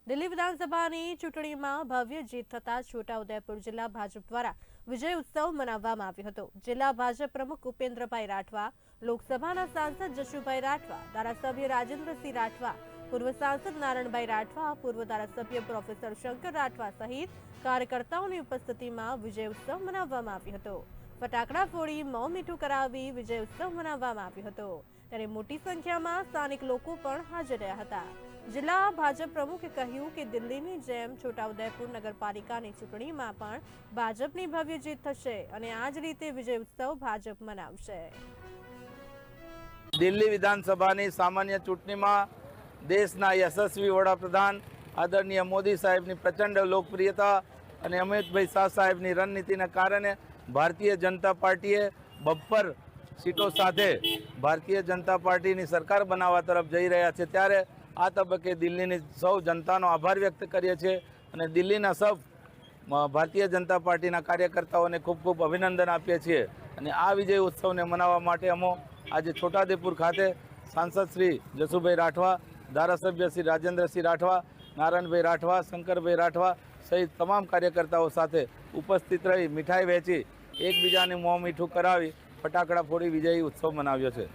દિલ્હી વિધાનસભાની ચૂંટણીમાં ભવ્ય જીત થતા છોટાઉદેપુર જિલ્લા ભાજપ દ્વારા વિજય ઉત્સવ મનાવવામાં આવ્યો હતો। જિલ્લા ભાજપ પ્રમુખ ઉપેન્દ્રભાઈ રાઠવા, લોકસભાના સાંસદ જશુભાઈ રાઠવા, ધારાસભ્ય રાજેન્દ્રસિંહ રાઠવા, પૂર્વ સાંસદ નારણભાઈ રાઠવા, પૂર્વ ધારાસભ્ય પ્રોફેસર શંકર રાઠવા સહિત કાર્યકર્તાઓની ઉપસ્થિતિમાં વિજય ઉત્સવ મનાવવામાં આવ્યો હતો। ફટાકડા ફોડી મોં મીઠું કરાવી વિજય ઉત્સવ મનાવવામાં આવ્યો હતો, ત્યારે મોટી સંખ્યામાં સ્થાનિક લોકો પણ હાજર રહ્યા હતા। જિલ્લા ભાજપ પ્રમુખે કહ્યું કે દિલ્હીની જેમ છોટાઉદેપુર નગરપાલિકાની ચૂંટણીમાં પણ ભાજપની ભવ્ય જીત થશે અને આ જ રીતે વિજય ઉત્સવ ભાજપ મનાવશે। દિલ્હી વિધાનસભાની સામાન્ય ચૂંટણીમાં દેશના યશસ્વી વડાપ્રધાન આદરણીય મોદી સાહેબની પ્રચંડ લોકપ્રિયતા અને અમિતભાઈ શાહ સાહેબની રણનીતિના કારણે ભારતીય જનતા પાર્ટીએ બબ્બર સીટો સાથે ભારતીય જનતા પાર્ટીની સરકાર બનાવવા તરફ જઈ રહ્યા છે, ત્યારે આ તબક્કે દિલ્હીની સૌ જનતાનો આભાર વ્યક્ત કરીએ છીએ અને દિલ્હીના સૌ ભારતીય જનતા પાર્ટીના કાર્યકર્તાઓને ખૂબ ખૂબ અભિનંદન આપીએ છીએ। અને આ વિજય ઉત્સવને મનાવવા માટે અમે આજે છોટાઉદેપુર ખાતે સાંસદ શ્રી જશુભાઈ રાઠવા, ધારાસભ્ય શ્રી રાજેન્દ્રસિંહ રાઠવા, નારાયણભાઈ રાઠવા, શંકરભાઈ રાઠવા સહિત તમામ કાર્યકર્તાઓ સાથે ઉપસ્થિત રહી મીઠાઈ વહેંચી એકબીજાને મોં મીઠું કરાવી ફટાકડા ફોડી વિજયી ઉત્સવ મનાવ્યો છે।